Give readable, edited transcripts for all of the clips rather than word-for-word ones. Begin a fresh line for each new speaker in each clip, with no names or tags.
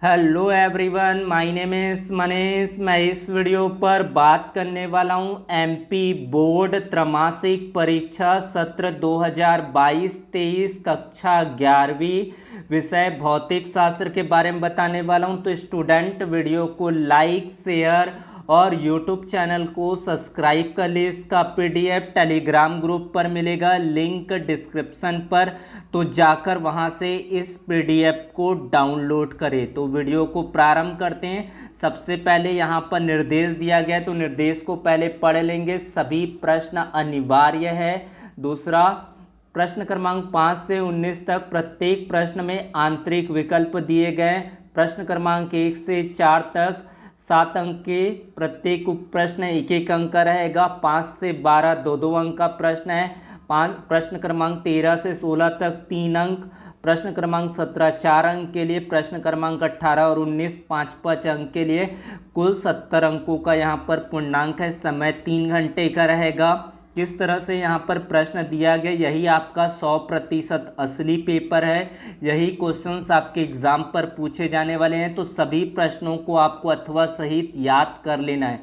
Hello everyone, my name is Manish. मैं इस video पर बात करने वाला हूं एमपी बोर्ड त्रैमासिक परीक्षा सत्र 2022-23 कक्षा 11वीं विषय भौतिक शास्त्र के बारे में बताने वाला हूं। तो स्टूडेंट वीडियो को लाइक शेयर और यूट्यूब चैनल को सब्सक्राइब कर ले। इसका पीडीएफ टेलीग्राम ग्रुप पर मिलेगा, लिंक डिस्क्रिप्शन पर, तो जाकर वहां से इस पीडीएफ को डाउनलोड करें। तो वीडियो को प्रारंभ करते हैं। सबसे पहले यहां पर निर्देश दिया गया है, तो निर्देश को पहले पढ़ लेंगे। सभी प्रश्न अनिवार्य है। दूसरा, प्रश्न क्रमांक 5 से 19 तक प्रत्येक प्रश्न में आंतरिक विकल्प दिए गए। प्रश्न क्रमांक 1 से 4 तक 7 अंक के प्रत्येक उप प्रश्न 1-1 अंक का रहेगा। 5 से 12 2-2 अंक का प्रश्न है। प्रश्न क्रमांक 13 से 16 तक 3 अंक। प्रश्न क्रमांक 17 4 अंक के लिए। प्रश्न क्रमांक 18 और 19 5-5 अंक के लिए। कुल 70 अंकों का यहाँ पर पूर्णांक है। समय 3 घंटे का रहेगा। किस तरह से यहाँ पर प्रश्न दिया गया, यही आपका 100% असली पेपर है। यही क्वेश्चंस आपके एग्जाम पर पूछे जाने वाले हैं। तो सभी प्रश्नों को आपको अथवा सहित याद कर लेना है।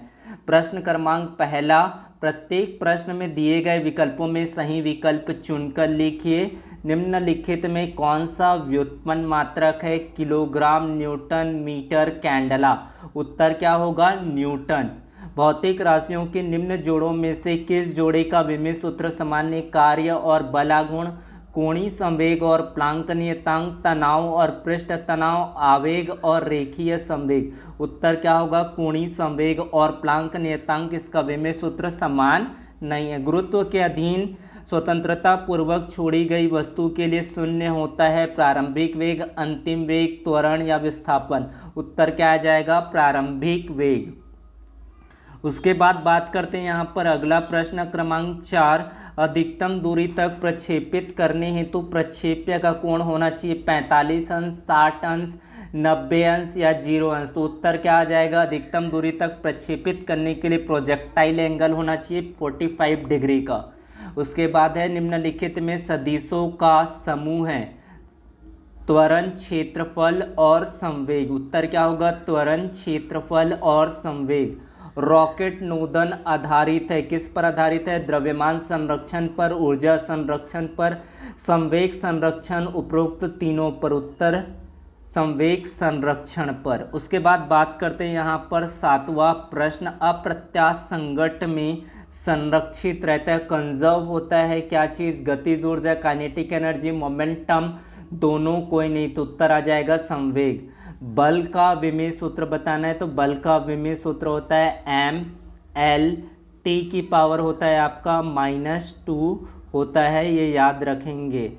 प्रश्न क्रमांक पहला, प्रत्येक प्रश्न में दिए गए विकल्पों में सही विकल्प चुनकर लिखिए। निम्नलिखित में कौन सा व्युत्पन्न मात्रक है? Kilogram, newton, metre, candela. उत्तर क्या होगा? न्यूटन। भौतिक राशियों के निम्न जोड़ों में से किस जोड़े का विमेय सूत्र सामान्य कार्य और बलागुण, कोणीय संवेग और प्लांक नियतांक, तनाव और पृष्ठ तनाव, आवेग और रेखीय संवेग। उत्तर क्या होगा? कोणीय संवेग और प्लांक नियतांक। इसका विमेय सूत्र समान नहीं है। गुरुत्व के अधीन स्वतंत्रता पूर्वक छोड़ी गई वस्तु के लिए शून्य होता है प्रारंभिक वेग, अंतिम वेग, त्वरण या विस्थापन। उत्तर क्या आ जाएगा? प्रारंभिक वेग। उसके बाद बात करते हैं यहाँ पर अगला प्रश्न क्रमांक 4, अधिकतम दूरी तक प्रक्षेपित करने हेतु प्रक्षेप्य का कोण होना चाहिए 45 अंश, 60 अंश, 90 अंश या 0 अंश। तो उत्तर क्या आ जाएगा? अधिकतम दूरी तक प्रक्षेपित करने के लिए प्रोजेक्टाइल एंगल होना चाहिए 45 डिग्री का। उसके बाद है निम्नलिखित में सदिशों का समूह है त्वरण, क्षेत्रफल और संवेग। उत्तर क्या होगा? त्वरण, क्षेत्रफल और संवेग। रॉकेट नोदन आधारित है, किस पर आधारित है? द्रव्यमान संरक्षण पर, ऊर्जा संरक्षण पर, संवेग संरक्षण, उपरोक्त तीनों पर। उत्तर संवेग संरक्षण पर। उसके बाद बात करते हैं यहाँ पर 7वां प्रश्न, अप्रत्यास्थ संघट्ट में संरक्षित रहता है, कंजर्व होता है क्या चीज? गतिज ऊर्जा, काइनेटिक एनर्जी, मोमेंटम, दोनों, कोई नहीं। तो उत्तर आ जाएगा संवेग। बल का विमेय सूत्र बताना है, तो बल का विमेय सूत्र होता है ml, t की पावर होता है आपका -2 होता है, ये याद रखेंगे।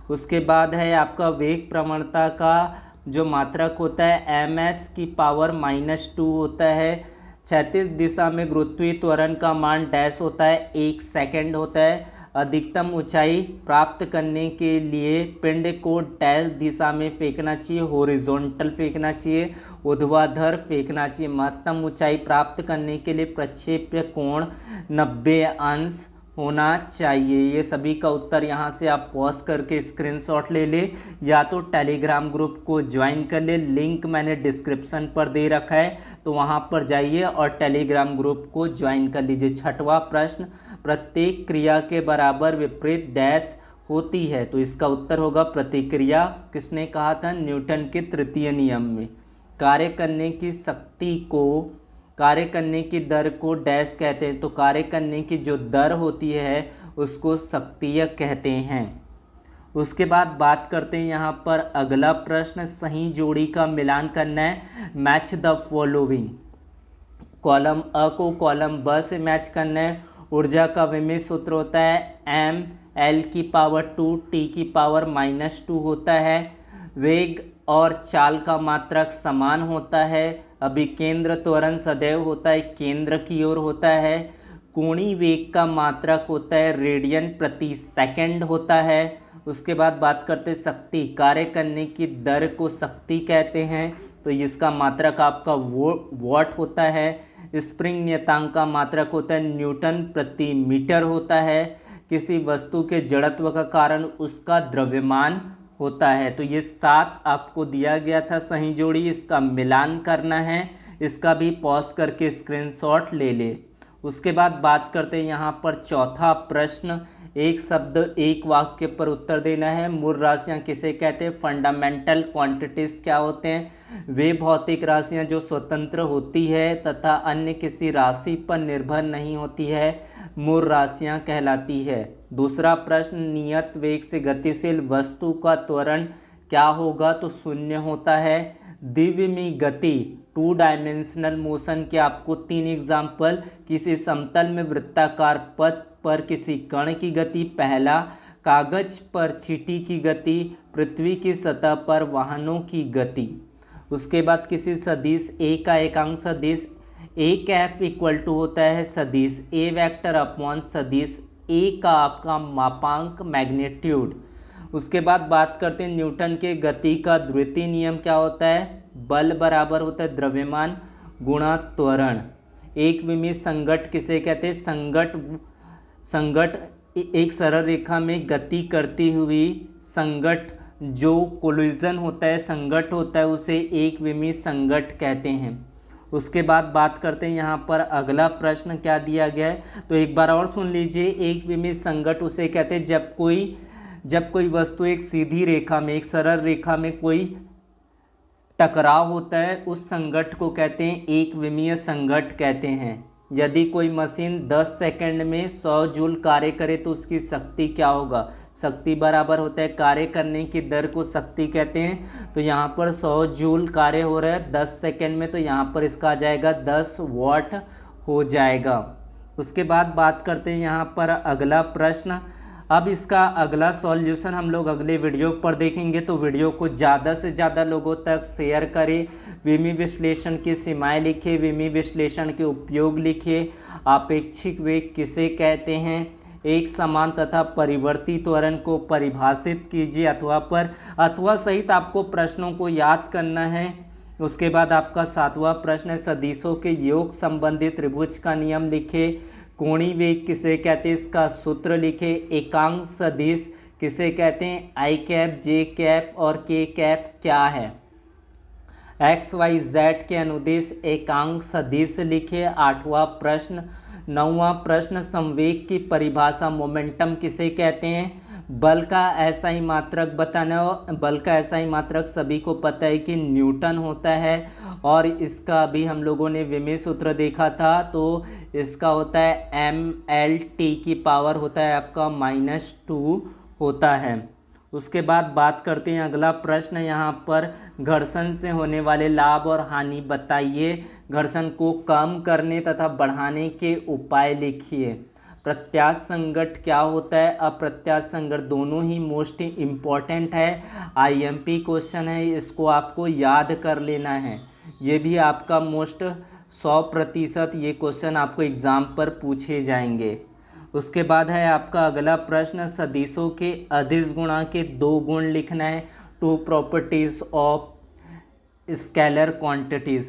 उसके बाद है आपका वेग प्रवणता का जो मात्रक होता है ms की पावर -2 होता है। क्षैतिज दिशा में गुरुत्वीय त्वरण का मान डैश होता है 1 सेकंड होता है। अधिकतम ऊंचाई प्राप्त करने के लिए पिंड को डैश दिशा में फेंकना चाहिए, हॉरिजॉन्टल फेंकना चाहिए, ऊर्ध्वाधर फेंकना चाहिए। महत्तम ऊंचाई प्राप्त करने के लिए प्रक्षेप्य कोण 90 अंश होना चाहिए। ये सभी का उत्तर यहाँ से आप पॉज करके स्क्रीनशॉट ले ले या तो टेलीग्राम ग्रुप को ज्वाइन कर ले, लिंक मैंने डिस्क्रिप्शन पर दे रखा है, तो वहाँ पर जाइए और टेलीग्राम ग्रुप को ज्वाइन कर लीजिए। 6वां प्रश्न, प्रत्येक क्रिया के बराबर विपरीत डैश होती है, तो इसका उत्तर होगा प्रतिक्रिया। किसने कहा था? न्यूटन के तृतीय नियम में। कार्य करने की शक्ति को, कार्य करने की दर को डैश कहते हैं, तो कार्य करने की जो दर होती है उसको शक्तिय कहते हैं। उसके बाद बात करते हैं यहाँ पर अगला प्रश्न, सही जोड़ी का मिलान करना है, मैच द फॉलोइंग। कॉलम अ को कॉलम ब से मैच करना है। ऊर्जा का विमेय सूत्र होता है ml की पावर 2, t की पावर -2 होता है। वेग और चाल का मात्रक समान होता है। अभिकेंद्र त्वरण सदैव होता है केंद्र की ओर होता है। कोणीय वेग का मात्रक होता है रेडियन प्रति सेकंड होता है। उसके बाद बात करते हैं शक्ति, कार्य करने की दर को शक्ति कहते हैं, तो इसका मात्रक आपका वॉट होता है। स्प्रिंग नियतांक का मात्रक होता है न्यूटन प्रति मीटर होता है। किसी वस्तु के जड़त्व का कारण उसका द्रव्यमान होता है। तो ये 7 आपको दिया गया था सही जोड़ी, इसका मिलान करना है, इसका भी पॉज करके स्क्रीनशॉट ले ले। उसके बाद बात करते हैं यहाँ पर चौथा प्रश्न, एक शब्द एक वाक्य पर उत्तर देना है। मूल राशियाँ किसे कहते हैं? फंडामेंटल क्वांटिटीज क्या होते हैं? वे भौतिक राशियाँ जो स्वतंत्र होती है तथा अन्य किसी राशि पर निर्भर नहीं होती है, मूल राशियाँ कहलाती है। दूसरा प्रश्न, नियत वेग से गतिशील वस्तु का त्वरण क्या होगा? तो शून्य होता है। द्विविमीय गति, 2 डायमेंशनल मोशन के आपको 3 एग्जाम्पल, किसी समतल में वृत्ताकार पथ पर किसी कण की गति, पहला कागज पर चींटी की गति, पृथ्वी की सतह पर वाहनों की गति। उसके बाद किसी सदिश ए का एकांक सदिश ए कैफ इक्वल टू होता है सदिश ए वेक्टर अपॉन सदिश ए का आपका मापांक मैग्नीट्यूड। उसके बाद बात करते हैं न्यूटन के गति का द्वितीय नियम क्या होता है? बल बराबर होता है द्रव्यमान गुणा त्वरण। एक विमीय संघट किसे कहते हैं? संघट एक सरल रेखा में गति करती हुई संघट, जो कोलिजन होता है, संघट होता है, उसे एक विमीय संघट कहते हैं। उसके बाद बात करते हैं यहाँ पर अगला प्रश्न क्या दिया गया है, तो एक बार और सुन लीजिए। एक विमीय संघट उसे कहते हैं जब कोई वस्तु एक सीधी रेखा में, एक सरल रेखा में कोई टकराव होता है, उस संघट को कहते हैं एक विमीय संघट कहते हैं। यदि कोई मशीन 10 सेकंड में 100 जूल कार्य करे तो उसकी शक्ति क्या होगा? शक्ति बराबर होता है कार्य करने की दर को शक्ति कहते हैं। तो यहाँ पर 100 जूल कार्य हो रहा है 10 सेकंड में, तो यहाँ पर इसका आ जाएगा 10 वाट हो जाएगा। उसके बाद बात करते हैं यहाँ पर अगला प्रश्न। अब इसका अगला सॉल्यूशन हम लोग अगले वीडियो पर देखेंगे, तो वीडियो को ज़्यादा से ज़्यादा लोगों तक शेयर करें। विमीय विश्लेषण की सीमाएं लिखिए, विमीय विश्लेषण के उपयोग लिखिए। आपेक्षिक वेग किसे कहते हैं? एक समान तथा परिवर्ती त्वरण को परिभाषित कीजिए अथवा सहित आपको प्रश्नों को याद करना है। उसके बाद आपका 7वां प्रश्न है, सदिशों के योग संबंधित त्रिभुज का नियम लिखे। कोणीय वेग किसे कहते हैं? इसका सूत्र लिखे। एकांक सदिश किसे कहते हैं? आई कैप, जे कैप और के कैप क्या है? एक्स वाई जेड के अनुदिश एकांक सदिश लिखे। 8वां प्रश्न। 9वां प्रश्न, संवेग की परिभाषा मोमेंटम किसे कहते हैं? बल का ऐसा ही मात्रक बताना। बल का ऐसा ही मात्रक सभी को पता है कि न्यूटन होता है, और इसका भी हम लोगों ने विमीय सूत्र देखा था, तो इसका होता है mLT की पावर होता है आपका -2 होता है। उसके बाद बात करते हैं अगला प्रश्न यहाँ पर, घर्षण से होने वाले लाभ और हानि बताइए। घर्षण को कम करने तथा बढ़ाने के उपाय लिखिए। प्रत्यास्थ संघट क्या होता है? अप्रत्यास्थ संघट, दोनों ही मोस्ट इम्पॉर्टेंट है। IMP क्वेश्चन है, इसको आपको याद कर लेना है। ये भी आपका मोस्ट 100% ये क्वेश्चन आपको एग्जाम पर पूछे जाएंगे। उसके बाद है आपका अगला प्रश्न, सदिशों के अदिश गुणा के 2 गुण लिखना है। 2 प्रॉपर्टीज ऑफ स्केलर क्वांटिटीज।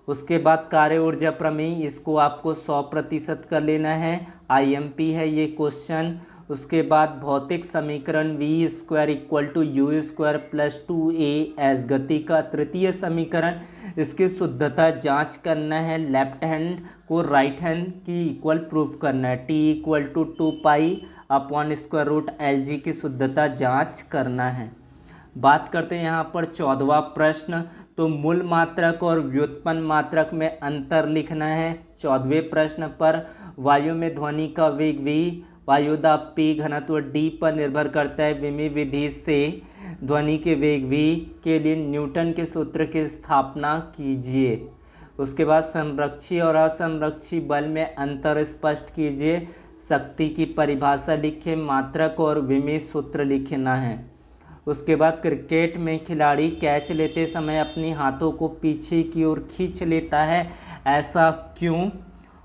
उसके बाद कार्य ऊर्जा प्रमेय, इसको आपको 100% कर लेना है। IMP है ये क्वेश्चन। उसके बाद भौतिक समीकरण v² = u² + 2a गति का तृतीय समीकरण, इसकी शुद्धता जांच करना है। लेफ्ट हैंड को राइट हैंड की इक्वल प्रूफ करना है। t = 2π/√Lg की शुद्धता जांच करना है। बात करते हैं यहाँ पर 14वां प्रश्न, तो मूल मात्रक और व्युत्पन्न मात्रक में अंतर लिखना है। 14वें प्रश्न पर, वायु में ध्वनि का वेग v, वायुदाब p, घनत्व d पर निर्भर करता है। विमीय विधि से ध्वनि के वेग v के लिए न्यूटन के सूत्र की स्थापना कीजिए। उसके बाद संरक्षी और असंरक्षी बल में अंतर स्पष्ट कीजिए। शक्ति की परिभाषा लिखिए। मात्रक और विमीय सूत्र लिखना है। उसके बाद क्रिकेट में खिलाड़ी कैच लेते समय अपने हाथों को पीछे की ओर खींच लेता है, ऐसा क्यों?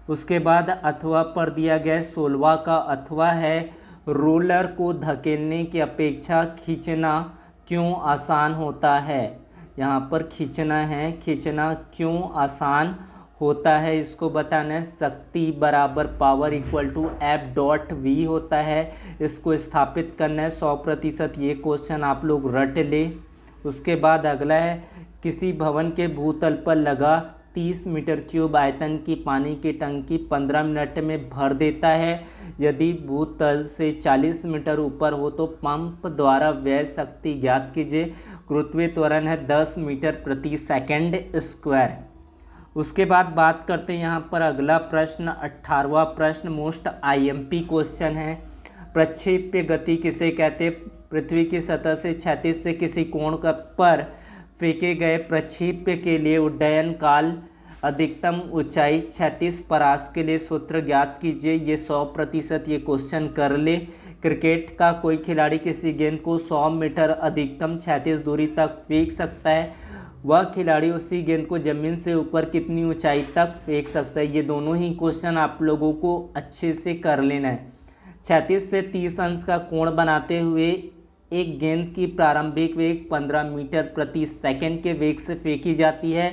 उसके बाद अथवा पर दिया गया 16वां का अथवा है, रोलर को धकेलने की अपेक्षा खींचना क्यों आसान होता है? यहाँ पर खींचना है, खींचना क्यों आसान होता है इसको बताना है। शक्ति बराबर पावर इक्वल टू F.V होता है, इसको स्थापित करना है 100%। ये क्वेश्चन आप लोग रट ले। उसके बाद अगला है, किसी भवन के भूतल पर लगा 30 मीटर क्यूब आयतन की पानी की टंकी 15 मिनट में भर देता है। यदि भूतल से 40 मीटर ऊपर हो तो पंप द्वारा व्यय शक्ति ज्ञात कीजिए। गुरुत्वीय त्वरण है 10 मीटर प्रति सेकंड स्क्वायर। उसके बाद बात करते हैं यहाँ पर अगला प्रश्न, 18वां प्रश्न मोस्ट IMP क्वेश्चन है। प्रक्षेप्य गति किसे कहते हैं? पृथ्वी की सतह से क्षैतिज से किसी कोण पर फेंके गए प्रक्षेप्य के लिए उड्डयन काल, अधिकतम ऊंचाई, क्षैतिज परास के लिए सूत्र ज्ञात कीजिए। ये 100% ये क्वेश्चन कर ले। क्रिकेट का कोई खिलाड़ी किसी गेंद को 100 मीटर अधिकतम क्षैतिज दूरी तक फेंक सकता है। वह खिलाड़ी उसी गेंद को जमीन से ऊपर कितनी ऊंचाई तक फेंक सकता है? ये दोनों ही क्वेश्चन आप लोगों को अच्छे से कर लेना है। क्षैतिज से 30 अंश का कोण बनाते हुए एक गेंद की प्रारंभिक वेग 15 मीटर प्रति सेकंड के वेग से फेंकी जाती है।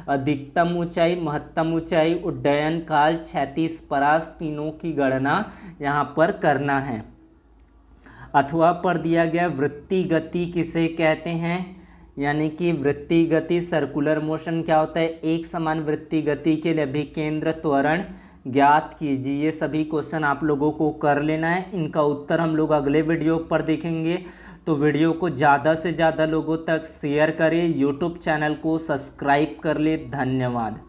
अधिकतम ऊंचाई, महत्तम ऊंचाई, उड्डयन काल, क्षैतिज परास, तीनों की गणना यहाँ पर करना है। अथवा पर दिया गया वृत्तीय गति किसे कहते हैं? यानी कि वृत्तीय गति, सर्कुलर मोशन क्या होता है? एक समान वृत्तीय गति के लिए अभिकेंद्र त्वरण ज्ञात कीजिए। ये सभी क्वेश्चन आप लोगों को कर लेना है। इनका उत्तर हम लोग अगले वीडियो पर देखेंगे। तो वीडियो को ज़्यादा से ज़्यादा लोगों तक शेयर करें, यूट्यूब चैनल को सब्सक्राइब कर ले। धन्यवाद।